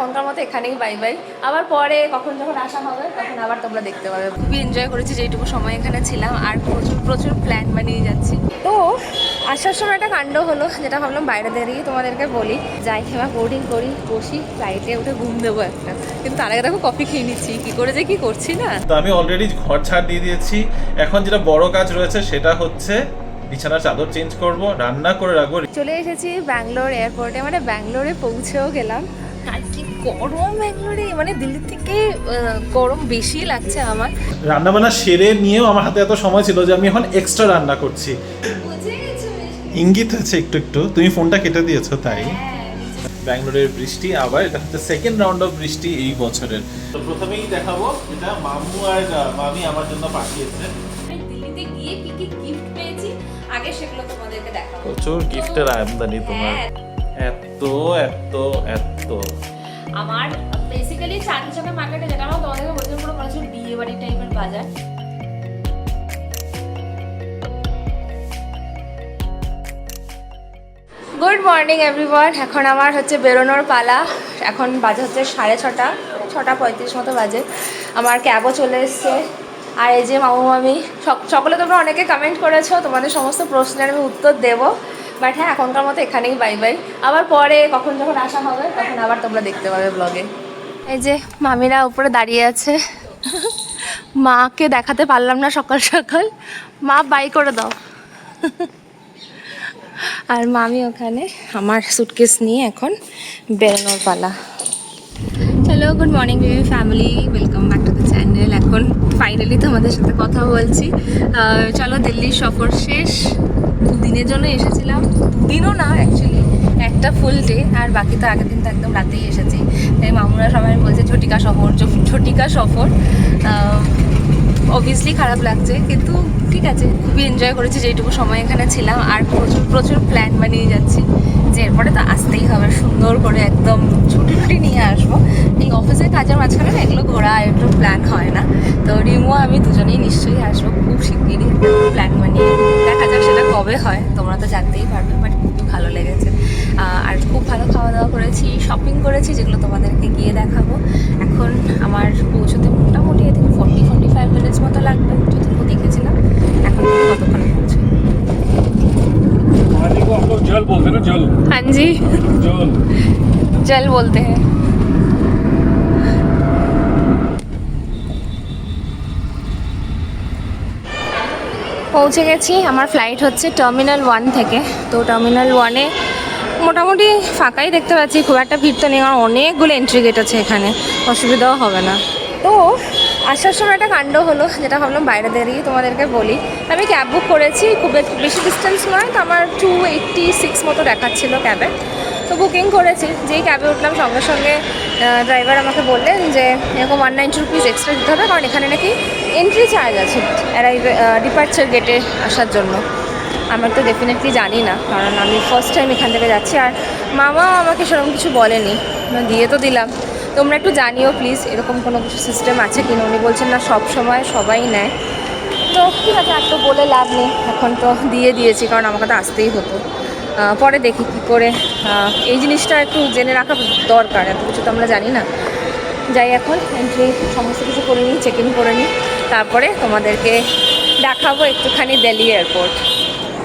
এখনকার মতো এখানেই বাই বাই। আবার পরে কখন যখন আসা হবে তখন আবার তোমরা দেখতে পাবে। খুবই এনজয় করেছি যেইটুকু সময় এখানে ছিলাম, আর প্রচুর প্রচুর প্ল্যান বানিয়ে যাচ্ছি। তো আসার সময় একটা কাণ্ড হলো, যেটা ভাবলাম বাইরে দাঁড়িয়ে তোমাদেরকে বলি। যাই খেলা বোর্ডিং করি, বসি, ফ্লাইটে উঠে ঘুম দেবো একটা, কিন্তু তার আগে দেখো কফি খেয়ে নিচ্ছি। কি করে যে কি করছি না। তো আমি অলরেডি ঘর ছাড় দিয়ে দিয়েছি। এখন যেটা বড় কাজ রয়েছে সেটা হচ্ছে বিছানার চাদর চেঞ্জ করব, রান্না করে রাখবো। চলে এসেছি ব্যাঙ্গালোর এয়ারপোর্টে, মানে ব্যাঙ্গালোরে পৌঁছেও গেলাম। আর কি গরম ব্যাঙ্গালোরে, মানে দিল্লির থেকে গরম বেশি লাগছে আমার। রান্না বান্না সেরে নিয়েও আমার হাতে এত সময় ছিল যে আমি এখন এক্সট্রা রান্না করছি। ইঙ্গিত হচ্ছে একটু একটু, তুমি ফোনটা কেটে দিয়েছো তাই। ব্যাঙ্গালোরের বৃষ্টি, আবার এটা হচ্ছে সেকেন্ড রাউন্ড অফ বৃষ্টি এই বছরের। তো প্রথমেই দেখাবো এটা মামু আর মামি আমার জন্য পাঠিয়েছে। দিল্লিতে গিয়ে কি কি গিফট পেয়েছি আগে সেগুলো তোমাদেরকে দেখাবো। প্রচুর গিফটের আমদানি তোমার। এত এত এত আমার বেসিক্যালি চাঁদনি চকের মার্কেটে, যেটা আমার তোমাদেরকে বলতে পুরো মনে হচ্ছে বিয়ে বাড়ি টাইপের বাজার। Good morning everyone. এখন আমার হচ্ছে বেরোনোর পালা। এখন বাজে হচ্ছে 6:30, 6:35 মতো বাজে। আমার ক্যাবও চলে এসছে। আর এই যে মামু মামি সকলে তোমরা অনেকে কমেন্ট করেছো, তোমাদের সমস্ত প্রশ্নের আমি উত্তর দেবো। বাট হ্যাঁ, এখনকার মতো এখানেই বাই বাই। আবার পরে কখন যখন আসা হবে তখন আবার তোমরা দেখতে পাবে ব্লগে। এই যে মামিরা উপরে দাঁড়িয়ে আছে। মাকে দেখাতে পারলাম না সকাল সকাল, মা বাই করে দাও। আর মামি ওখানে। আমার সুটকেস নিয়ে এখন বেরোনোর পালা। Hello, good morning baby family, welcome back to the channel. এখন ফাইনালি তোমাদের সাথে কথা বলছি। চলো, দিল্লির সফর শেষ। দুদিনের জন্য এসেছিলাম, দুদিনও না অ্যাকচুয়ালি, একটা ফুল ডে। আর বাকি তো আগের দিন তো একদম রাতেই এসেছি। তাই মামুরা সবাই বলছে ঝটিকা সফর, ঝটিকা সফর। অবভিয়াসলি খারাপ লাগছে, কিন্তু ঠিক আছে, খুবই এনজয় করেছি যেইটুকু সময় এখানে ছিলাম। আর প্রচুর প্রচুর প্ল্যান বানিয়ে যাচ্ছি যে এরপরে তো আসতেই হবে, সুন্দর করে একদম ছুটি টুটি নিয়ে আসবো। এই অফিসের কাজের মাঝখানে না এগুলো ঘোরা একটু প্ল্যান হয় না। তো রিমো আমি দুজনেই নিশ্চয়ই আসবো খুব শিগগিরই, প্ল্যান বানিয়ে। দেখা যাক সেটা কবে হয়, তোমরা তো জানতেই পারবে। বাট খুবই ভালো লেগেছে। আর খুব ভালো খাওয়া দাওয়া করেছি, শপিং করেছি, যেগুলো তোমাদেরকে গিয়ে দেখাবো। এখন আমার পৌঁছতে মোটামুটি এদিকে 40-45 মিনিটস মতো লাগবে, যতটুকু দেখেছিলাম। এখন কতক্ষণে পৌঁছে। पानी को हम लोग जल बोलते हैं ना, जल। हाँ जी, जल जल बोलते हैं। পৌঁছে গেছি। আমার ফ্লাইট হচ্ছে টার্মিনাল 1 থেকে। তো টার্মিনাল 1-এ মোটামুটি ফাঁকাই দেখতে পাচ্ছি, খুব একটা ভিড় তো নেই, কারণ অনেকগুলো এন্ট্রি গেট আছে এখানে, অসুবিধাও হবে না। তো আসার সময় একটা কাণ্ড হলো, যেটা ভাবলাম বাইরে দাঁড়িয়ে তোমাদেরকে বলি। আমি ক্যাব বুক করেছি, খুব বেশি ডিস্টেন্স নয়, তো আমার 286 মতো দেখাচ্ছিলো ক্যাবে। তো বুকিং করেছি, যেই ক্যাবে উঠলাম সঙ্গে সঙ্গে ড্রাইভার আমাকে বললেন যে এরকম 190 রুপিস এক্সট্রা দিতে হবে, কারণ এখানে নাকি এন্ট্রি চার্জ আছে ডিপার্চার গেটে আসার জন্য। আমার তো ডেফিনেটলি জানি না, কারণ আমি ফার্স্ট টাইম এখান থেকে যাচ্ছি। আর মামা আমাকে সেরকম কিছু বলেনি, দিয়ে তো দিলাম। তোমরা একটু জানিও প্লিজ, এরকম কোনো কিছু সিস্টেম আছে কিনা। উনি বলছেন না, সব সময় সবাই নেয়। তো ঠিক আছে, আর তো বলে লাভ নেই, এখন তো দিয়ে দিয়েছি, কারণ আমাকে তো আসতেই হতো। পরে দেখি কী করে। এই জিনিসটা একটু জেনে রাখা দরকার, এত কিছু তো আমরা জানি না। যাই, এখন এন্ট্রি সমস্ত কিছু করে নিই, চেক ইন করে নিই, তারপরে তোমাদেরকে দেখাবো একটুখানি দিল্লি এয়ারপোর্ট।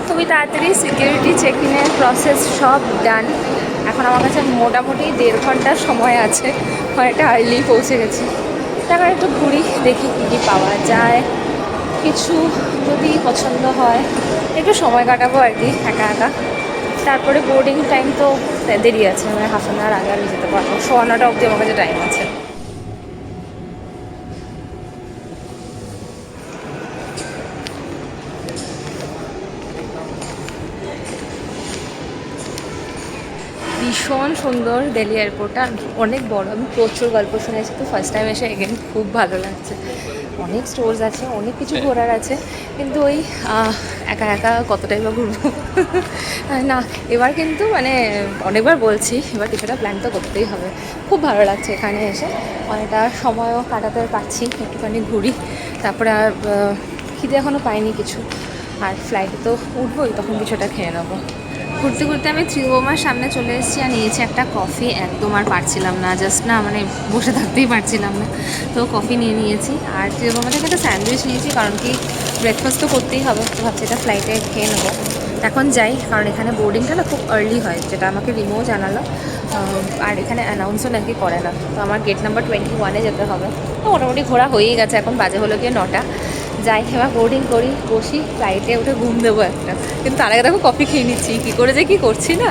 খুবই তাড়াতাড়ি সিকিউরিটি চেক ইনের প্রসেস সব ডান। এখন আমার কাছে মোটামুটি 1.5 ঘন্টার সময় আছে, অনেকটা আর্লি পৌঁছে গেছি। তারপর একটু ঘুরি, দেখি কী কী পাওয়া যায়, কিছু যদি পছন্দ হয় একটু সময় কাটাবো আর কি একা একা। তারপরে বোর্ডিং টাইম তো দেরি আছে, মানে হাফ অ্যান আওয়ার আগে আমি যেতে পারবো। 9:15 অবধি আমার কাছে টাইম আছে। ভীষণ সুন্দর দিল্লি এয়ারপোর্টটা, অনেক বড়। আমি প্রচুর গল্প শুনেছি, তো ফার্স্ট টাইম এসে এগেন খুব ভালো লাগছে। অনেক স্টোরস আছে, অনেক কিছু ঘোরার আছে, কিন্তু ওই একা একা কতটাই বা ঘুরবো। না, এবার কিন্তু মানে অনেকবার বলছি, এবার কিছুটা প্ল্যান তো করতেই হবে। খুব ভালো লাগছে এখানে এসে, অনেকটা সময়ও কাটাতে পারছি, একটুখানি ঘুরি। তারপরে আর খিদে এখনও পাইনি কিছু, আর ফ্লাইটে তো উঠবোই, তখন কিছুটা খেয়ে নেবো। ঘুরতে ঘুরতে আমি ত্রিভুবনের সামনে চলে এসেছি আর নিয়েছি একটা কফি। একদম আর পারছিলাম না, জাস্ট না মানে বসে থাকতেই পারছিলাম না, তো কফি নিয়ে নিয়েছি। আর ত্রিভুবন থেকে একটা স্যান্ডউইচ নিয়েছি, কারণ কি ব্রেকফাস্ট তো করতেই হবে, তো ভাবছি এটা ফ্লাইটে খেয়ে নেবো। এখন যাই, কারণ এখানে বোর্ডিংটা না খুব আর্লি হয়, যেটা আমাকে রিমোও জানালো। আর এখানে অ্যানাউন্সও নাকি করে না, তো আমার গেট নাম্বার 21-এ যেতে হবে। তো মোটামুটি ঘোরা হয়েই গেছে, এখন বাজে হলো গিয়ে 9টা। যাই, এবার বোর্ডিং করি, বসি, ফ্লাইটে উঠে ঘুম দেবো একটা। কিন্তু তার আগে দেখো কফি খেয়ে নিচ্ছি, কী করে যে কী করছি না।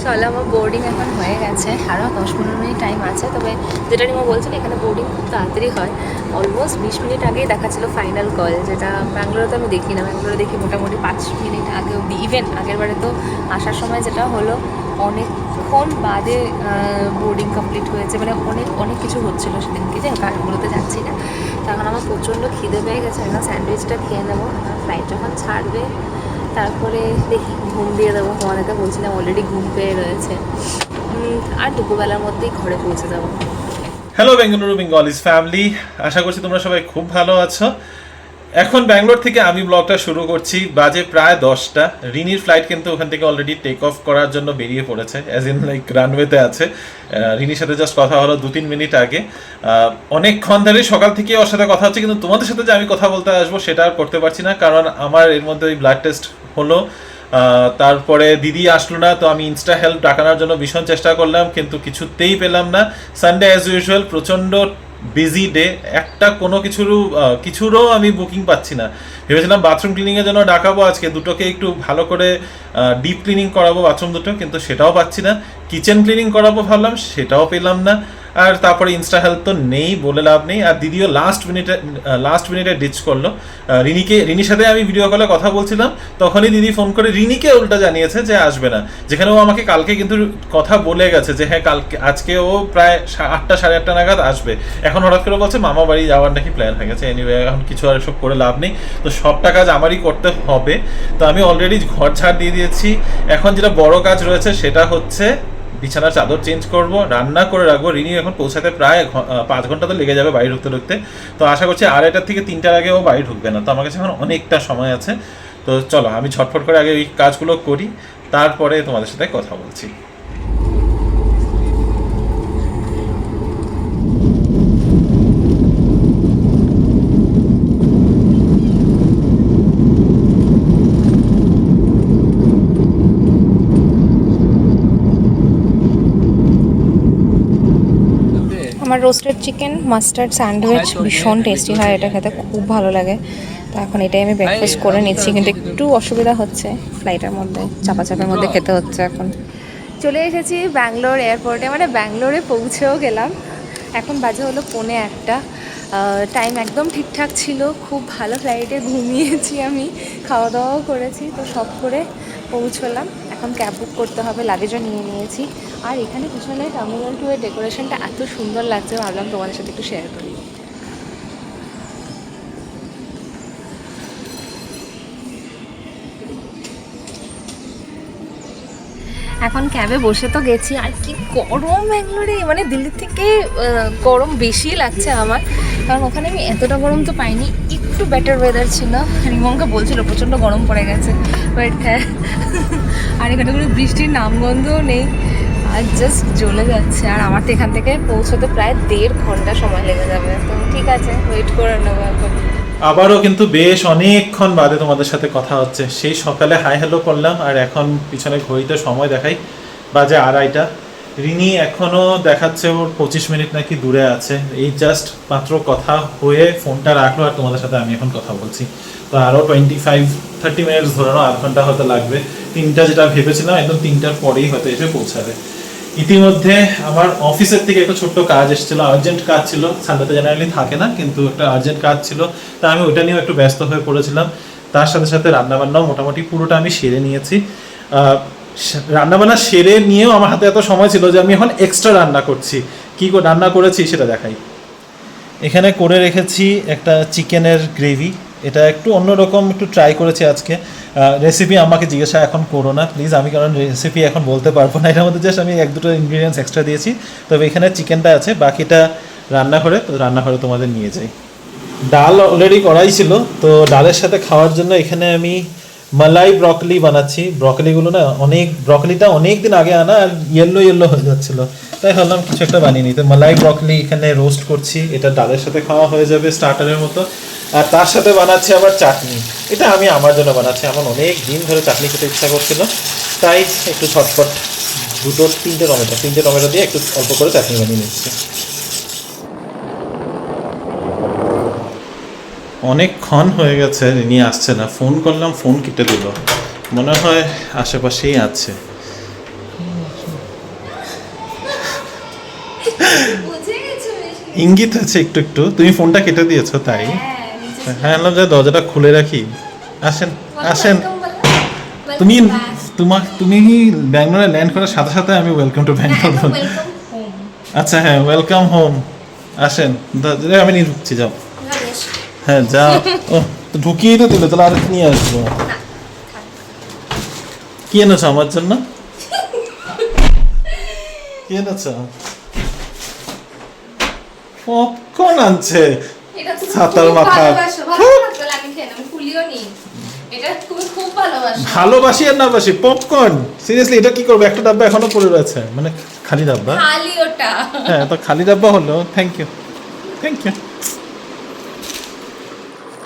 চলো, আমার বোর্ডিং এখন হয়ে গেছে, আরও 10-15 মিনিট টাইম আছে। তবে যেটা রিমো বলছিল এখানে বোর্ডিং খুব তাড়াতাড়ি হয়, অলমোস্ট 20 মিনিট আগেই দেখাচ্ছিল ফাইনাল কল, যেটা ব্যাঙ্গালোরে তো আমি দেখি না। ব্যাঙ্গালোরে দেখি মোটামুটি 5 মিনিট আগে অব্দি। ইভেন আগের বারে তো আসার সময় যেটা হলো, অনেকক্ষণ বাদে বোর্ডিং কমপ্লিট হয়েছে, মানে অনেক অনেক কিছু হচ্ছিলো সেদিনকে, যে কারগুলোতে যাচ্ছি না। তখন আমার প্রচণ্ড খিদে পেয়ে গেছে, এখন স্যান্ডউইচটা খেয়ে নেবো। ফ্লাইট যখন ছাড়বে তারপরে দেখি ঘুম দিয়ে দেবো। তোমাদেরকে বলছিলাম অলরেডি ঘুম পেয়ে রয়েছে, আর দুপুরবেলার মধ্যেই ঘরে পৌঁছে যাবো। হ্যালো বেঙ্গালুরু বেঙ্গলিজ ফ্যামিলি, আশা করছি তোমরা সবাই খুব ভালো আছো। এখন ব্যাঙ্গালোর থেকে আমি ব্লগটা শুরু করছি, বাজে প্রায় 10টা। রিনির ফ্লাইট কিন্তু ওখান থেকে অলরেডি টেক অফ করার জন্য বেরিয়ে পড়েছে, অ্যাজ ইন লাইক রানওয়েতে আছে। রিনির সাথে জাস্ট কথা হলো 2-3 মিনিট আগে। অনেকক্ষণ ধরে সকাল থেকে ওর সাথে কথা হচ্ছে, কিন্তু তোমাদের সাথে যে আমি কথা বলতে আসবো সেটা আর করতে পারছি না, কারণ আমার এর মধ্যে ওই ব্লাড টেস্ট হলো। তারপরে দিদি আসলো না, তো আমি ইনস্টা হেল্প ডাকানোর জন্য ভীষণ চেষ্টা করলাম, কিন্তু কিছুতেই পেলাম না। সানডে অ্যাজ ইউজুয়াল প্রচণ্ড বিজি ডে, একটা কোনো কিছুরও আমি বুকিং পাচ্ছি না। ভেবেছিলাম বাথরুম ক্লিনিংয়ের জন্য ডাকাবো আজকে, দুটোকে একটু ভালো করে ডিপ ক্লিনিং করাবো বাথরুম দুটো, কিন্তু সেটাও পাচ্ছি না। কিচেন ক্লিনিং করাবো ভাবলাম, সেটাও পেলাম না। আর তারপরে ইনস্টা হেল্প তো নেই, বলে লাভ নেই। আর দিদিও লাস্ট মিনিটে ডিচ করলো। রিনির সাথে আমি ভিডিও কলে কথা বলছিলাম, তখনই দিদি ফোন করে রিনিকে উল্টা জানিয়েছে যে আসবে না, যেখানে ও আমাকে কালকে কিন্তু কথা বলে গেছে যে হ্যাঁ কালকে, আজকে ও প্রায় 8টা 8:30 নাগাদ আসবে। এখন হঠাৎ করে বলছে মামা বাড়ি যাওয়ার নাকি প্ল্যান হয়ে গেছে। এনিওয়ে এখন কিছু আর সব করে লাভ নেই, তো সবটা কাজ আমারই করতে হবে। তো আমি অলরেডি ঘর ঝাড় দিয়ে দিয়েছি। এখন যেটা বড় কাজ রয়েছে সেটা হচ্ছে বিছানার চাদর চেঞ্জ করব, রান্না করে রাখবো। রিনি এখন পৌঁছাতে প্রায় 5 ঘন্টা তো লেগে যাবে বাড়ি ঢুকতে। তো আশা করছি 2:30 থেকে 3টার আগে ও বাড়ি ঢুকবে না, তো আমার কাছে এখন অনেকটা সময় আছে। তো চলো আমি ঝটফট করে আগে এই কাজগুলো করি, তারপরে তোমাদের সাথে কথা বলছি। আমার রোস্টেড চিকেন মাস্টার্ড স্যান্ডউইচ ভীষণ টেস্টি হয়, এটা খেতে খুব ভালো লাগে। তো এখন এটাই আমি ব্রেকফাস্ট করে নিচ্ছি, কিন্তু একটু অসুবিধা হচ্ছে, ফ্লাইটের মধ্যে চাপাচাপের মধ্যে খেতে হচ্ছে। এখন চলে এসেছি ব্যাঙ্গালোর এয়ারপোর্টে, মানে ব্যাঙ্গালোরে পৌঁছেও গেলাম। এখন বাজে হলো 1:45। টাইম একদম ঠিকঠাক ছিল, খুব ভালো ফ্লাইটে ঘুমিয়েছি আমি, খাওয়া দাওয়াও করেছি, তো সব করে পৌঁছলাম। এখন ক্যাব বুক করতে হবে, লাগেজও নিয়ে নিয়েছি। আর এখানে পিছনে টার্মিনাল 2 এর ডেকোরেশনটা এত সুন্দর লাগছে, ভাবলাম তোমাদের সাথে একটু শেয়ার করি। এখন ক্যাবে বসে তো গেছি, আর কি গরম ব্যাঙ্গালোরে, মানে দিল্লির থেকে গরম বেশি লাগছে আমার, কারণ ওখানে আমি এতটা গরম তো পাইনি, একটু বেটার ওয়েদার ছিল। রিমনকে বলছিল প্রচণ্ড গরম পড়ে গেছে, বাট হ্যাঁ, আর এখানে কোনো বৃষ্টির নামগন্ধও নেই, আর জাস্ট জ্বলে যাচ্ছে। আর আমার তো এখান থেকে পৌঁছতে প্রায় 1.5 ঘন্টা সময় লেগে যাবে, তো ঠিক আছে ওয়েট করে নেবো এখন। আবারও কিন্তু বেশ অনেকক্ষণ বাদে তোমাদের সাথে কথা হচ্ছে। সেই সকালে হাই হ্যালো করলাম, আর এখন পিছনে ঘড়িতে সময় দেখাই বাজে 2:30। রিনি এখনও দেখাচ্ছে ওর 25 মিনিট নাকি দূরে আছে। এই জাস্ট মাত্র কথা হয়ে ফোনটা রাখলো, আর তোমাদের সাথে আমি এখন কথা বলছি। তো আরও 25-30 মিনিট ধরে নাও, 8 ঘন্টা হয়তো লাগবে। 3টা যেটা ভেবেছিলাম একদম 3টার পরেই হয়তো এসে পৌঁছাবে। ইতিমধ্যে আমার অফিসের থেকে একটা ছোট্ট কাজ এসেছিলো, আর্জেন্ট কাজ ছিল, সানডেতে জেনারেলি থাকে না, কিন্তু একটা আর্জেন্ট কাজ ছিল, তা আমি ওইটা নিয়েও একটু ব্যস্ত হয়ে পড়েছিলাম। তার সাথে সাথে রান্নাবান্নাও মোটামুটি পুরোটা আমি সেরে নিয়েছি। রান্নাবান্না সেরে নিয়েও আমার হাতে এত সময় ছিল যে আমি এখন এক্সট্রা রান্না করছি। কী রান্না করেছি সেটা দেখাই। এখানে করে রেখেছি একটা চিকেনের গ্রেভি, এটা একটু অন্যরকম একটু ট্রাই করেছি আজকে। রেসিপি আমাকে জিজ্ঞাসা এখন করো না প্লিজ, আমি কারণ রেসিপি এখন বলতে পারবো না। এটার মধ্যে জাস্ট আমি 1-2 ইনগ্রিডিয়েন্টস এক্সট্রা দিয়েছি। তবে এখানে চিকেনটা আছে, বাকিটা রান্নাঘরে, তো রান্নাঘরে তোমাদের নিয়ে যাই। ডাল অলরেডি করাই ছিল, তো ডালের সাথে খাওয়ার জন্য এখানে আমি মালাই ব্রকলি বানাচ্ছি। ব্রকলিগুলো না ব্রকলিটা অনেক দিন আগে আনা আর ইয়েলো হয়ে যাচ্ছিল, তাই ভাবলাম কিছু একটা বানিয়ে নিই। তো মালাই ব্রকলি এখানে রোস্ট করছি, এটা ডালের সাথে খাওয়া হয়ে যাবে স্টার্টারের মতো। আর তার সাথে বানাচ্ছি আবার চাটনি। এটা আমি আমার জন্য বানাচ্ছি, আমার অনেক দিন ধরে চাটনি খেতে ইচ্ছা করছিল, তাই একটু ঝটপট 3টে টমেটো দিয়ে একটু অল্প করে চাটনি বানিয়ে নিচ্ছি। অনেকক্ষণ হয়ে গেছে রিনি আসছে না, ফোন করলাম ফোন কেটে দিল, মনে হয় আশেপাশেই আছে। ইঙ্গিত আছে একটু একটু, তুমি ফোনটা কেটে দিয়েছো তাই। হ্যাঁ যে দরজাটা খুলে রাখি, আসেন আসেন। তুমি ব্যাঙ্গালোরে ল্যান্ড করার সাথে সাথে আমি ওয়েলকাম টু ব্যাঙ্গালোর। আচ্ছা হ্যাঁ, ওয়েলকাম হোম, আসেন। আমি নিয়ে ঢুকছি, যাও। হ্যাঁ যা। ও তো ঢুকিয়েই তো দিলে, তাহলে আর নিয়ে আসবো। কি এনেছো আমার জন্য? কি এনেছো? পপকর্ন আনছে, ছাতার মাথা। ভালোবাসি আর না বাসি পপকর্ন, সিরিয়াসলি এটা কি করবো? একটা ডাব্বা এখনো পড়ে রয়েছে, মানে খালি ডাব্বা। হ্যাঁ তো খালি ডাব্বা হলো, থ্যাংক ইউ।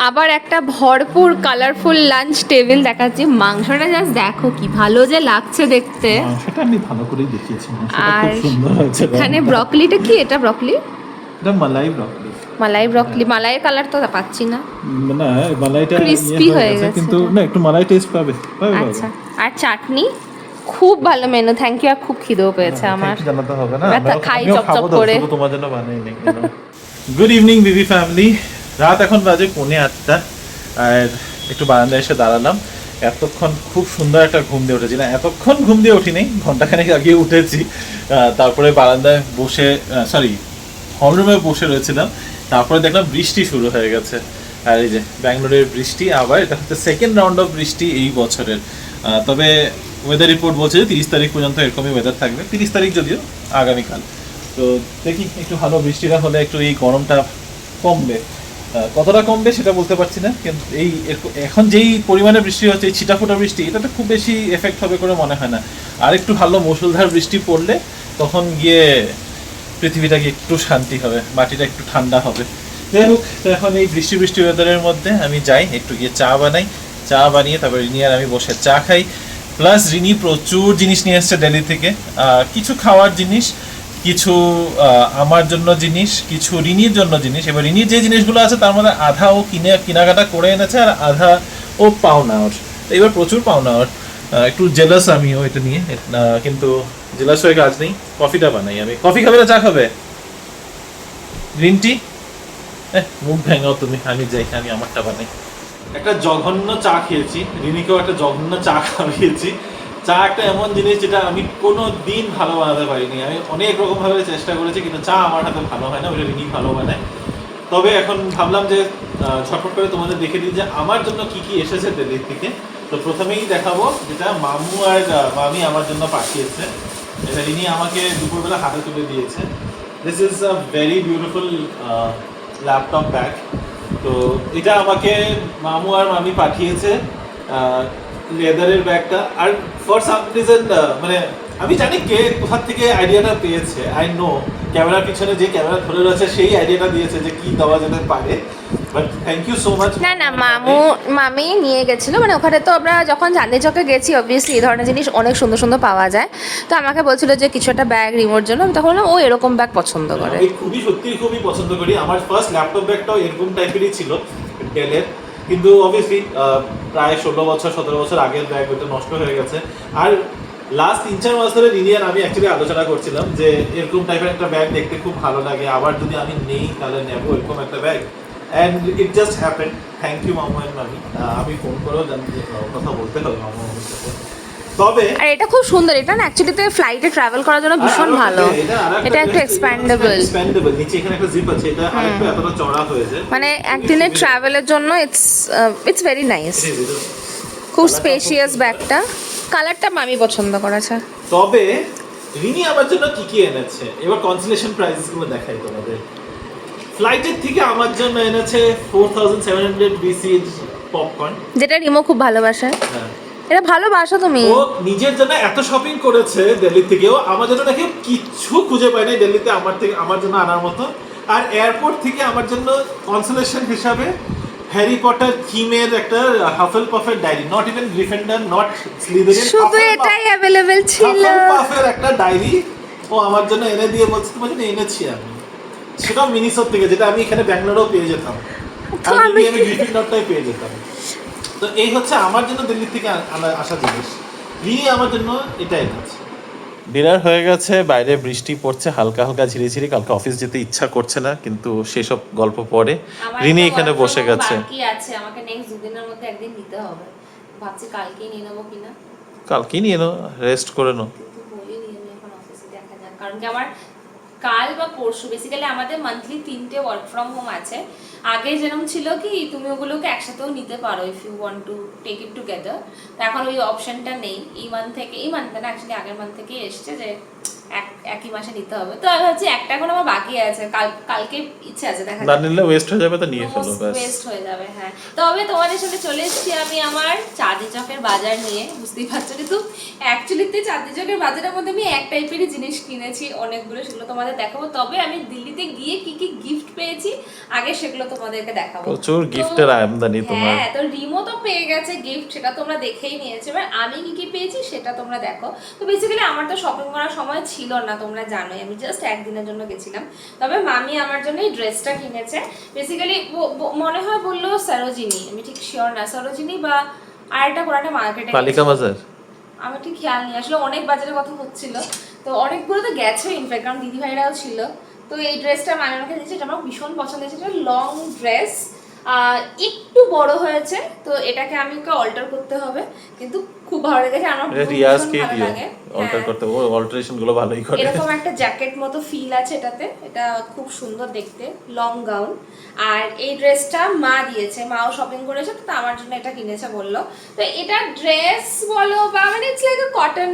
আবার একটা ভরপুর কালারফুল লাঞ্চ টেবিল দেখাচ্ছি। মাংসটা জাস্ট দেখো কি ভালো যে লাগছে দেখতে। সেটা আমি ভালো করেই দেখিয়েছি, আর খুব সুন্দর হয়েছে। এখানে ব্রকলিটা কি? এটা ব্রকলি, এটা মালাই ব্রকলি। মালাইয়ের কালার তো পাচ্ছি না। না মালাইটা ক্রিস্পি হয়ে গেছে, কিন্তু না একটু মালাই টেস্ট পাবে। আচ্ছা, আর চাটনি খুব ভালো মেনু, থ্যাংক ইউ। আর খুব খিদেও পেয়েছে আমার, জানাতে হবে না, খাই চপচপ করে। তোমার জন্য বানাই নি। গুড ইভিনিং বিবি ফ্যামিলি, রাত এখন বাজে 8:45, আর একটু বারান্দায় এসে দাঁড়ালাম। এতক্ষণ খুব সুন্দর একটা ঘুম দিয়ে উঠেছি, না এতক্ষণ ঘুম দিয়ে উঠিনি, ঘন্টাখানেক আগে উঠেছি। তারপরে বারান্দায় বসে হলরুমে বসে রয়েছিলাম, তারপরে দেখলাম বৃষ্টি শুরু হয়ে গেছে। আর এই যে ব্যাঙ্গালোরের বৃষ্টি, আবার এটা হচ্ছে সেকেন্ড রাউন্ড অফ বৃষ্টি এই বছরের। তবে ওয়েদার রিপোর্ট বলছে যে 30 তারিখ পর্যন্ত এরকমই ওয়েদার থাকবে, 30 তারিখ যদিও আগামীকাল। তো দেখি একটু ভালো বৃষ্টিটা হলে একটু এই গরমটা কমবে। কতটা কমবে সেটা বলতে পারছি না, কিন্তু এখন যেই পরিমাণে বৃষ্টি হচ্ছে, এই ছিটাফোটা বৃষ্টি, এটাতে খুব বেশি এফেক্ট হবে করে মনে হয় না। আর একটু ভালো মুষলধার বৃষ্টি পড়লে তখন গিয়ে পৃথিবীটাকে একটু শান্তি হবে, মাটিটা একটু ঠান্ডা হবে। যাই হোক, এখন এই বৃষ্টি ওয়েদারের মধ্যে আমি যাই একটু গিয়ে চা বানাই, চা বানিয়ে তারপর রিনি আর আমি বসে চা খাই। প্লাস রিনি প্রচুর জিনিস নিয়ে এসছে দিল্লি থেকে, কিছু খাওয়ার জিনিস, কিছু আমার জন্য জিনিস, কিছু রিনির জন্য জিনিস। এবার রিনির যে জিনিসগুলো আছে তার মধ্যে আধা ও কেনাকাটা করে এনেছে, আর আধা ও পাওনা ওর। এবার প্রচুর পাওনা ওর, একটু জেলাস আমিও এটা নিয়ে, কিন্তু জেলাস হয়ে কাজ নেই। কফিটা বানাই আমি। কফি খাবে না চা খাবে? Green tea? মুখ ভেঙাও তুমি, আমি যাই, আমি আমারটা বানাই। একটা জঘন্য চা খেয়েছি, রিনিকেও একটা জঘন্য চা খাওয়িয়েছি। চা একটা এমন জিনিস যেটা আমি কোনো দিন ভালো বানাতে পারিনি। আমি অনেক রকমভাবে চেষ্টা করেছি, কিন্তু চা আমার হাতে ভালো হয় না, ওটা রিনি ভালো বানায়। তবে এখন ভাবলাম যে ঝটপট করে তোমাদের দেখে দিই যে আমার জন্য কি কি এসেছে দিল্লির থেকে। তো প্রথমেই দেখাবো যেটা মামু আর মামি আমার জন্য পাঠিয়েছে। এটা রিনি আমাকে দুপুরবেলা হাতে তুলে দিয়েছে। This is a very beautiful laptop bag. তো এটা আমাকে মামু আর মামি পাঠিয়েছে, লেদারের ব্যাগটা। আর ফর সাম রিজন মানে আমি জানি কে কোথা থেকে আইডিয়াটা পেয়েছে। আই নো ক্যামেরার পিছনে যে ক্যামেরা ধরে রয়েছে সেই আইডিয়াটা দিয়েছে যে কি দেওয়া যেতে পারে। But thank you so much. না মামি নিয়ে গেছিলো, মানে ওখানে তো আমরা যখন চাঁদনি চকে গেছি অবভিয়াসলি এই ধরনের জিনিস অনেক সুন্দর সুন্দর পাওয়া যায়। তো আমাকে বলছিল যে কিছু একটা ব্যাগ রিমোর জন্য, আমি তখন বললাম ও এরকম ব্যাগ পছন্দ করে। আমি খুবই পছন্দ করি। আমার ফার্স্ট ল্যাপটপ ব্যাগটাও এরকম টাইপেরই ছিল, ডেলের। কিন্তু অবভিয়াসলি প্রায় 17 বছর আগের ব্যাগ, ওটা নষ্ট হয়ে গেছে। আর লাস্ট 3-4 মাস ধরে রিনি আর আমি অ্যাকচুয়ালি আলোচনা করছিলাম যে এরকম টাইপের একটা ব্যাগ দেখতে খুব ভালো লাগে, আবার যদি আমি নেই তাহলে নেবো এরকম একটা bag. And it just happen. Thank you মামু অ্যান্ড মামি। আমি ফোন করেও কথা বলতে হবে মামু মামির সাথে। তবে আর এটা খুব সুন্দর, এটা না অ্যাকচুয়ালিতে ফ্লাইটে ট্রাভেল করার জন্য ভীষণ ভালো। এটা একটু এক্সপ্যান্ডেবল, নিচে এখানে একটা জিপ আছে, এটা আরেকটু এতটা চড়া হয়ে যায়, মানে একদিনের ট্রাভেলের জন্য ইটস ভেরি নাইস। খুব স্পেশিয়াস ব্যাগটা, কালারটা মামি পছন্দ করেছে। তবে রিনি আমার জন্য কি কি এনেছে এবার কনসোলেশন প্রাইজেস গুলো দেখাই তোমাদের। ফ্লাইটের থেকে আমার জন্য এনেছে 4700 বিসি পপকর্ন, যেটা রিমো খুব ভালোবাসে। হ্যাঁ এটা ভালোবাসো তুমি? ও নিজের জন্য এত শপিং করেছে দিল্লি থেকেও, আমার জন্য নাকি কিচ্ছু খুঁজে পায় নাই দিল্লিতে আমার জন্য আনার মতো। আর এয়ারপোর্ট থেকে আমার জন্য কনসোলেশন হিসাবে হ্যারি পটার থিমের একটা Hufflepuff diary, not even Gryffindor, not Slytherin, শুধু এটাই অ্যাভেলেবেল ছিল। হাফেল পাফের একটা ডায়েরি ও আমার জন্য এনে দিয়ে বলছে তোমার জন্য এনেছি আমি, সেটাও মিনিসোর থেকে, যেটা আমি এখানে ব্যাঙ্গালোরেও পেয়ে যেতাম, তো আর আমি আমি গ্রিফিন্ডরটাই পেয়ে যেতাম। তো এই হচ্ছে আমার জন্য দিল্লি থেকে আসা জিনিস, রিনি আমার জন্য এটাই এনেছে। ডিনার হয়ে গেছে, বাইরে বৃষ্টি পড়ছে হালকা হালকা ঝিরিঝিরি, কালকে অফিস যেতে ইচ্ছা করছে না, কিন্তু সেসব গল্প পরে রিনি এখানে বসে গেছে। বাকি আছে, আমাকে নেক্সট দুদিনের মধ্যে একদিন নিতে হবে, ভাবছি কালকেই নিয়ে নেবো কিনা। কালকেই নিয়ে নাও, রেস্ট করে নাও। কিন্তু বলিনি আমি এখন অফিসে, দেখা যাক, কারণ কি আমার কাল বা পরশু বেসিক্যালি আমাদের মান্থলি 3টে ওয়ার্ক ফ্রম হোম আছে। আগে যেরকম ছিল কি তুমি ওগুলোকে একসাথেও নিতে পারো if you want to take it together, তো এখন ওই অপশনটা নেই। এই মান্থ না অ্যাকচুয়ালি আগের মান্থ থেকে এসছে যে একই মাসে নিতে হবে। তো আমি ভাবছি একটা এখন আমার বাকি আছে, কালকে ইচ্ছে আছে, দেখা না নিলে ওয়েস্ট হয়ে যাবে, তো নিয়ে ফেলো ব্যাস। ওয়েস্ট হয়ে যাবে, হ্যাঁ। তবে তোমাদের সাথে চলে এসেছি আমি আমার চাঁদি চকের বাজার নিয়ে, বুঝতেই পারছো। কিন্তু অ্যাকচুয়ালিতে চাঁদি চকের বাজারের মধ্যে আমি এক টাইপেরই জিনিস কিনেছি অনেকগুলো, সেগুলো তোমাদের দেখাবো। তবে আমি দিল্লিতে গিয়ে কি কি গিফট পেয়েছি আগে সেগুলো তোমাদেরকে দেখাবো। প্রচুর গিফটের আমদানি তোমার। হ্যাঁ, তো রিমো তো পেয়ে গেছে গিফট, সেটা তোমরা দেখেই নিয়েছো। এবার আমি কি কি পেয়েছি সেটা তোমরা দেখো। তো বেসিক্যালি আমার তো শপিং করার সময় ছিল না, তোমরা জানোই, আমি জাস্ট একদিনের জন্য গেছিলাম। তবে মামি আমার জন্য এই ড্রেসটা কিনেছে। বেসিক্যালি মনে হয় বললো সরোজিনী, আমি ঠিক শিওর না, সরোজিনী বা আরেকটা কোনো একটা মার্কেটে, পালিকা বাজার, আমি ঠিক খেয়াল নেই আসলে, অনেক বাজারের কথা হচ্ছিল। তো অনেকগুলো তো গেছে ইনফ্যাক্ট, কারণ দিদি ভাইরাও ছিল। তো এই ড্রেসটা মানে আমাকে দিয়েছে, এটা আমার ভীষণ পছন্দ হয়েছে। এটা লং ড্রেস, একটু বড় হয়েছে, তো এটাকে আমি অল্টার করতে হবে, কিন্তু খুব ভালো লেগেছে আমার, রিয়াজকে ভালো দিও লাগে অল্টার করতে, ও অল্টারেশন গুলো ভালোই করে। এরকম একটা জ্যাকেট মতো ফিল আছে এটাতে, এটা খুব সুন্দর দেখতে, লং গাউন। আর এই ড্রেসটা মা দিয়েছে, মাও শপিং করেছে, তো আমার জন্য এটা কিনেছে বললো। তো এটা ড্রেস বলো বা মানে ইটস লাইক আ কটন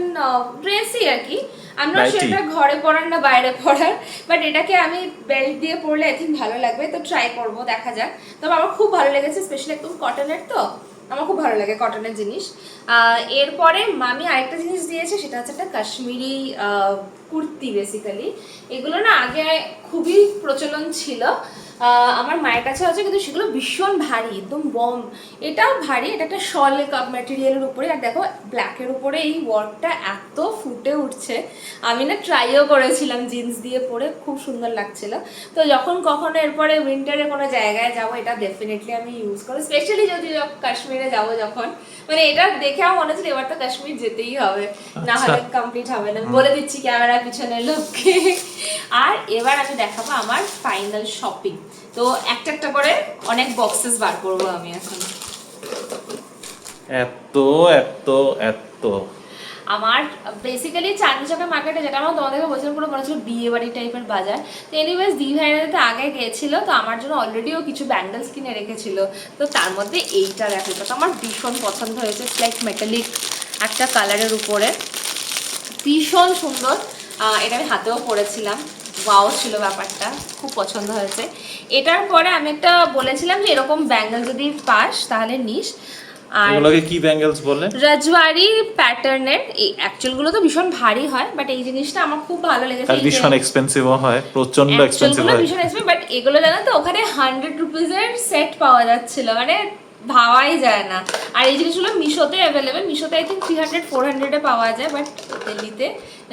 ড্রেসই আর কি। আমি না সেটা ঘরে পরার না বাইরে পরার, বাট এটাকে আমি বেল্ট দিয়ে পরলে আই থিঙ্ক ভালো লাগবে, তো ট্রাই করবো, দেখা যাক। তবে আমার খুব ভালো লেগেছে, স্পেশালি একদম কটনের, তো আমার খুব ভালো লাগে কটনের জিনিস। এরপরে মামি আরেকটা জিনিস দিয়েছে, সেটা হচ্ছে একটা কাশ্মীরি কুর্তি। বেসিক্যালি এগুলো না আগে খুবই প্রচলন ছিল, আমার মায়ের কাছে আছে, কিন্তু সেগুলো ভীষণ ভারী, একদম বম। এটাও ভারী, এটা একটা শল কাপ ম্যাটেরিয়ালের উপরে, আর দেখো ব্ল্যাকের উপরে এই ওয়ার্কটা এত ফুটে উঠছে। আমি না ট্রাইও করেছিলাম জিন্স দিয়ে পরে, খুব সুন্দর লাগছিল। তো যখন কখনো এরপরে উইন্টারে কোনো জায়গায় যাবো, এটা ডেফিনেটলি আমি ইউজ করবো, স্পেশালি যদি কাশ্মীরে যাবো যখন, মানে এটা দেখে আমার মনে হচ্ছিল এবার তো কাশ্মীর যেতেই হবে, না হলে কমপ্লিট হবে না, বলে দিচ্ছি ক্যামেরা পিছনের লোককে। আর এবার আমি দেখাবো আমার ফাইনাল শপিং। তো একটা একটা করে অনেক বক্সেস বার করবো আমি এখন। এত এত এত আমার বেসিক্যালি চাঁদনি চকের মার্কেটে, যেটা আমার তোমাদেরকে বলছিলাম, পুরো মনে হচ্ছিল বিয়ে বাড়ি টাইপের বাজার। তো এনিওয়েজ দি ভাইরাতে আগে গিয়েছিল, তো আমার জন্য অলরেডিও কিছু ব্যাঙ্গলস কিনে রেখেছিল। তো তার মধ্যে এইটা দেখো, তো আমার ভীষণ পছন্দ হয়েছে, লাইক মেটালিক একটা কালারের উপরে, ভীষণ সুন্দর। এটা আমি হাতেও পরেছিলাম, ওয়াও ছিল ব্যাপারটা, খুব পছন্দ হয়েছে। এটার পরে আমি একটা বলেছিলাম যে এরকম ব্যাঙ্গল যদি পাস তাহলে নিস। আর এগুলোকে কি ব্যাঙ্গলস বলে? রাজওয়ারি প্যাটার্নের, এই অ্যাকচুয়ালগুলো তো ভীষণ ভারী হয়, বাট এই জিনিসটা আমার খুব ভালো লেগেছে। আর ভীষণ এক্সপেন্সিভও হয়, প্রচন্ড এক্সপেন্সিভ হয়, ভীষণ এক্সপেন্সিভ, বাট এগুলো জানো তো ওখানে 100 রুপিসের সেট পাওয়া যাচ্ছিল, মানে ভাবাই যায় না। আর এই জিনিসগুলো মিশোতে অ্যাভেলেবেল, মিশোতে আই থিঙ্ক 300-400-এ পাওয়া যায়, বাট দিল্লিতে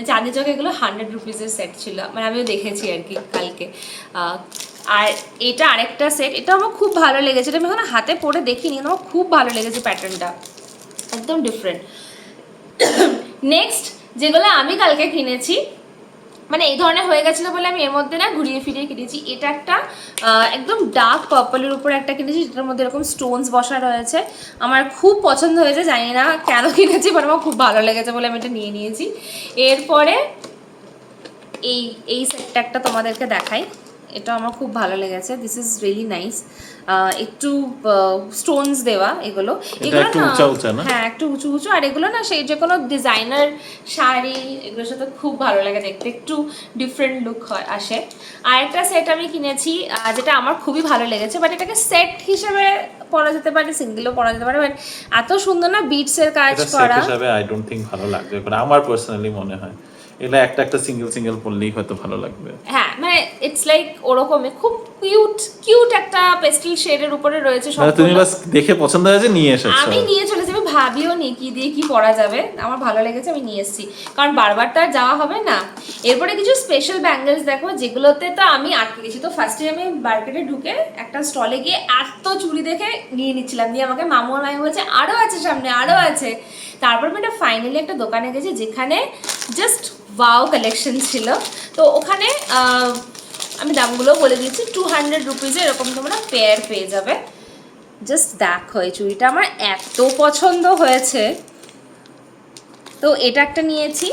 চাঁদনি চকে এগুলো 100 রুপিসের সেট ছিল, মানে আমিও দেখেছি আর কি কালকে। আর এটা আরেকটা সেট, এটা আমার খুব ভালো লেগেছে, এটা আমি এখন হাতে পরে দেখিনি, আমার খুব ভালো লেগেছে প্যাটার্নটা, একদম ডিফারেন্ট। নেক্সট যেগুলো আমি কালকে কিনেছি, মানে এই ধরনের হয়ে গেছিলো বলে আমি এর মধ্যে না ঘুরিয়ে ফিরিয়ে কিনেছি। এটা একটা একদম ডার্ক পার্পলের উপর একটা কিনেছি, যেটার মধ্যে এরকম স্টোনস বসা রয়েছে। আমার খুব পছন্দ হয়েছে, জানি না কেন কিনেছি, বাট আমার খুব ভালো লেগেছে বলে আমি এটা নিয়ে নিয়েছি। এরপরে এই সেটটা একটা তোমাদেরকে দেখাই, এটা আমার খুব ভালো লেগেছে। This is really nice. একটু স্টোনস দেওয়া এগুলো, এগুলো একটু না উঁচা উঁচা না? হ্যাঁ একটু উঁচু উঁচু, আর এগুলো না সেই যে কোনো ডিজাইনার শাড়ি এগুলোর সাথে খুব ভালো লাগে দেখতে, একটু ডিফারেন্ট লুক হয় আসে। আর একটা সেট আমি কিনেছি যেটা আমার খুবই ভালো লেগেছে, বাট এটাকে সেট হিসেবে পরা যেতে পারে, সিঙ্গেলও পরা যেতে পারে, বাট এত সুন্দর না বিটসের কাজ এটা সেট করা। হিসাবে আই ডোন্ট থিঙ্ক ভালো লাগবে, কারণ আমার পার্সোনালি মনে হয় এটা একটা সিঙ্গেল পরলেই হয়তো ভালো লাগবে। হ্যাঁ মানে ইটস লাইক ওরকমই খুব কিউট একটা পেস্টেল শেডের উপরে রয়েছে মানে তুমি সম্পূর্ণ। বাস দেখে পছন্দ হয়েছে নিয়ে এসেছো? আমি নিয়ে চলেছি, আমি ভাবিও নি কি দিয়ে কি পরা যাবে, আমার ভালো লেগেছে আমি নিয়ে এসেছি, কারণ বারবার তো আর যাওয়া হবে না। এরপরে কিছু স্পেশাল ব্যাঙ্গেলস দেখো, যেগুলোতে তো আমি আটকে গেছি। তো ফার্স্টে আমি মার্কেটে ঢুকে একটা স্টলে গিয়ে এত চুড়ি দেখে নিয়ে নিচ্ছিলাম, দিয়ে আমাকে মামু আর মামি বলছে আরও আছে সামনে, আরও আছে। তারপর আমি একটা ফাইনালি একটা দোকানে গেছি যেখানে জাস্ট ওয়াও কালেকশন ছিল। তো ওখানে আমি দামগুলো বলে দিচ্ছি, 200 রুপিজে এরকম তোমরা পেয়ার পেয়ে যাবে। জাস্ট দেখো এই চুড়িটা আমার এত পছন্দ হয়েছে। তো এটা একটা নিয়েছি।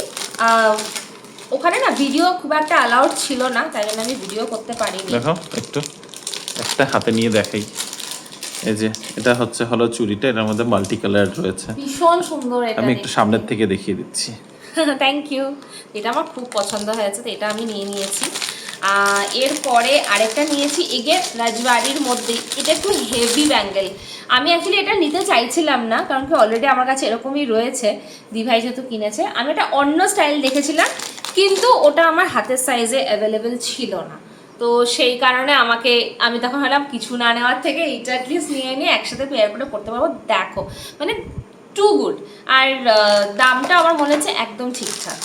ওখানে না ভিডিও খুব একটা অ্যালাউড ছিল না, তাই জন্য আমি ভিডিও করতে পারিনি। দেখো একটু একটা হাতে নিয়ে দেখাই। এই যে এটা হলো চুড়িটা, এটার মধ্যে মাল্টি কালার রয়েছে। ভীষণ সুন্দর এটা। আমি একটু সামনের থেকে দেখিয়ে দিচ্ছি। Thank you. এটা আমার খুব পছন্দ হয়েছে, তো এটা আমি নিয়ে নিয়েছি। এরপরে আরেকটা নিয়েছি এগে রাজবাড়ির মধ্যে, এটা একটু হেভি ব্যাঙ্গেল। আমি অ্যাকচুয়ালি এটা নিতে চাইছিলাম না, কারণ কি অলরেডি আমার কাছে এরকমই রয়েছে, দিভাই যেহেতু কিনেছে। আমি এটা অন্য স্টাইল দেখেছিলাম, কিন্তু ওটা আমার হাতের সাইজে অ্যাভেলেবেল ছিল না। তো সেই কারণে আমি তখন ভাবলাম কিছু না নেওয়ার থেকে এইটা অ্যাটলিস্ট নিয়ে একসাথে পেয়ার করে পড়তে পারবো। দেখো মানে টু গুড। আর দামটা আমার মনে হচ্ছে একদম ঠিকঠাক।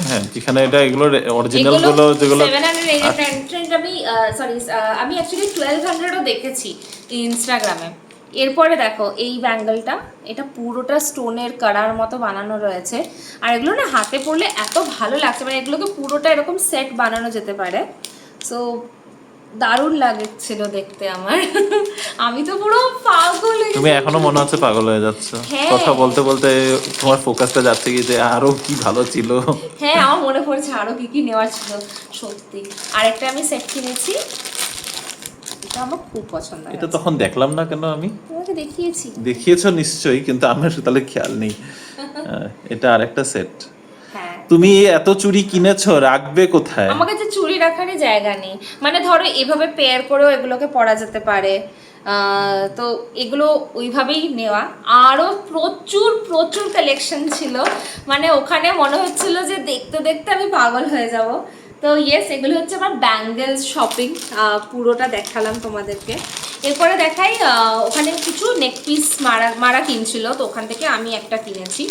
হ্যাঁ যেখানে এটা এগুলোর অরিজিনাল গুলো যেগুলো 700 আমি অ্যাকচুয়ালি 1200ও দেখেছি ইনস্টাগ্রামে। এরপরে দেখো এই ব্যাঙ্গেলটা, এটা পুরোটা স্টোনের কাড়ার মতো বানানো রয়েছে। আর এগুলো না হাতে পরলে এত ভালো লাগছে, মানে এগুলোকে পুরোটা এরকম সেট বানানো যেতে পারে। সো দারুণ লাগছিল দেখতে আমার। আমি তো পুরো পাগল হয়ে তুমি গেছি। এখনো মনে হচ্ছে পাগল হয়ে যাচ্ছ, হ্যাঁ। কথা বলতে বলতে তোমার ফোকাসটা যাচ্ছে কি যে আরো কি ভালো ছিল। হ্যাঁ আমার মনে পড়ছে আরো কি কি নেওয়ার ছিল সত্যি। আরেকটা আমি সেট কিনেছি, এটা আমার খুব পছন্দ এটা হয়েছে। তখন দেখলাম না কেন? আমি তোমাকে দেখিয়েছি। দেখিয়েছো নিশ্চয়ই, কিন্তু আমার তাহলে খেয়াল নেই। এটা আরেকটা সেট। হ্যাঁ তুমি এত চুড়ি কিনেছো, রাখবে কোথায়? আমার কাছে চুড়ি রাখারই জায়গা নেই, মানে ধরো এভাবে পেয়ার করেও এগুলোকে পরা যেতে পারে। তো এগুলো ওইভাবেই নেওয়া। আরও প্রচুর প্রচুর কালেকশন ছিল, মানে ওখানে মনে হচ্ছিল যে দেখতে দেখতে আমি পাগল হয়ে যাব। তো ইয়েস, এগুলো হচ্ছে আমার ব্যাঙ্গেলস শপিং, পুরোটা দেখালাম তোমাদেরকে। এরপরে দেখাই ওখানে কিছু নেক পিস মারা কিনছিল, তো ওখান থেকে আমি একটা কিনেছি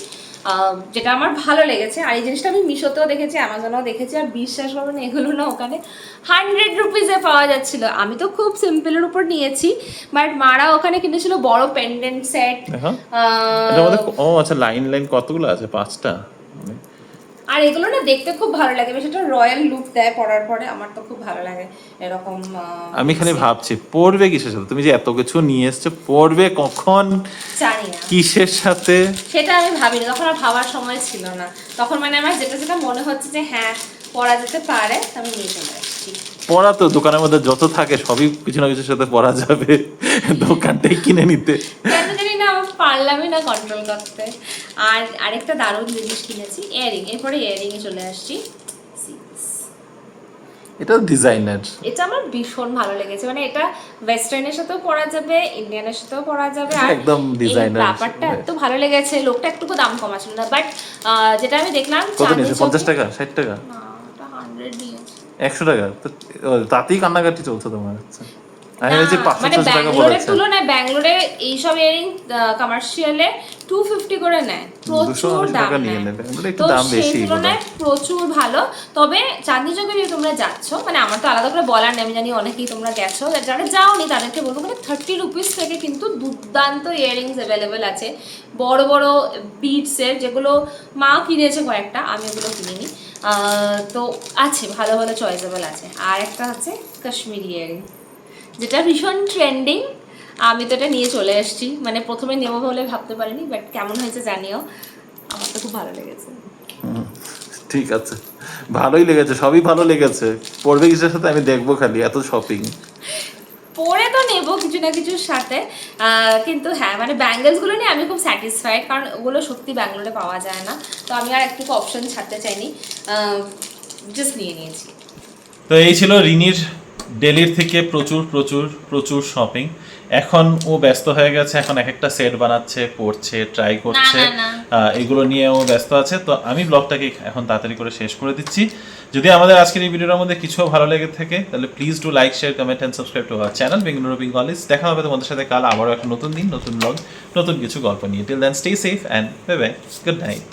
যেটা আমার ভালো লেগেছে। আর এই জিনিসটা আমি মিশোতেও দেখেছি, অ্যামাজনেও দেখেছি। আর বিশ্বাস করবেন এগুলো না ওখানে 100 রুপিসে পাওয়া যাচ্ছিল। আমি তো খুব সিম্পলের উপর নিয়েছি, বাট মারা ওখানে কিনেছিল বড় পেন্ডেন্ট সেট। দেখো এটার মধ্যে আচ্ছা লাইন কতগুলো আছে? 5টা। আর এগুলো না দেখতে খুব ভালো লাগে, বেশ একটা রয়্যাল লুক দেয় পরার পরে। আমার তো খুব ভালো লাগে এরকম। আমি খালি ভাবছি পড়বে কিসের সাথে? তুমি যে এত কিছু নিয়ে এসছো, পড়বে কখন, জানি না কিসের সাথে, সেটা আমি ভাবিনি, তখন আর ভাবার সময় ছিল না। তখন মানে আমার যেটা যেটা মনে হচ্ছে যে হ্যাঁ পরা যেতে পারে, আমি নিয়ে চলে আসছি। পড়া তো দোকানের মধ্যে যত থাকে সবই কিছু না কিছুর সাথে পড়া যাবে, দোকানটাই কিনে নিতে। কেন জানি না আমার পারলামই না কন্ট্রোল করতে। আর আরেকটা দারুণ জিনিস কিনেছি, ইয়ারিং। এরপরে ইয়ারিংয়ে চলে আসছি। এটা ডিজাইনার। এটা আমার ভীষণ ভালো লেগেছে, মানে এটা ওয়েস্টার্নের সাথেও পরা যাবে, ইন্ডিয়ানের সাথেও পরা যাবে। আর একদম ডিজাইনার ব্যাপারটা এত ভালো লেগেছে। লোকটা একটুকু দাম কমা ছিল না, বাট যেটা আমি দেখলাম কত নিয়েছে? 50 টাকা, 60 টাকা, না, ওটা 100 নিয়েছে। 100 টাকা? তো তাতেই কান্নাকাটি চলছে তোমার? আচ্ছা আমি ভেবেছি মানে 500 টাকা ব্যাঙ্গালোরের বলেছে। তুলনায় ব্যাঙ্গালোরে এইসব ইয়ারিং কমার্শিয়ালে 250 করে নেয়, প্রচুর 280 দাম টাকা নিয়ে নেয়। নেয়, ব্যাঙ্গালোরে একটু তো দাম সেই বেশি এগুলো। তুলনায় প্রচুর ভালো। তবে চাঁদনি চকে যদি তোমরা যাচ্ছ, মানে আমার তো আলাদা করে বলার নেই, আমি জানি অনেকেই তোমরা গেছো, যারা যাওনি তাদেরকে বলবো, মানে 30 রুপিস থেকে কিন্তু দুর্দান্ত ইয়ারিংস অ্যাভেলেবেল আছে, বড় বড় বিটসের, যেগুলো মা কিনেছে কয়েকটা, আমি ওগুলো কিনিনি। তো আছে, ভালো ভালো চয়েসেবল আছে। আর একটা হচ্ছে কাশ্মীরি ইয়ারিং, যেটা ভীষণ ট্রেন্ডিং। আমি তো এটা নিয়ে চলে এসেছি, মানে প্রথমে নেবো বলে ভাবতে পারিনি, বাট কেমন হয়েছে জানিও, আমার তো খুব ভালো লেগেছে। ঠিক আছে, ভালোই লেগেছে, সবই ভালো লেগেছে। পড়বে কিছুর সাথে আমি দেখবো খালি, এত শপিং। পরে তো নেবো কিছু না কিছুর সাথে, কিন্তু হ্যাঁ মানে ব্যাঙ্গেলসগুলো নিয়ে আমি খুব স্যাটিসফাইড, কারণ ওগুলো সত্যি ব্যাঙ্গালোরে পাওয়া যায় না। তো আমি আর একটু অপশন ছাড়তে চাইনি, জাস্ট নিয়ে নিয়েছি। তো এই ছিল রিনির দিল্লির থেকে প্রচুর প্রচুর প্রচুর শপিং। এখন ও ব্যস্ত হয়ে গেছে, এখন এক একটা সেট বানাচ্ছে, পড়ছে, ট্রাই করছে, না। এগুলো নিয়ে ও ব্যস্ত আছে। তো আমি ব্লগটাকে এখন তাড়াতাড়ি করে শেষ করে দিচ্ছি। যদি আমাদের আজকের এই ভিডিওর মধ্যে কিছু ভালো লেগে থাকে, তাহলে please do like, share, comment and subscribe to our channel Bengaluru Bengalis. দেখা হবে তোমাদের সাথে কাল আবারও একটা নতুন দিন, নতুন ব্লগ, নতুন কিছু গল্প নিয়ে। Till then stay safe and bye bye, good night.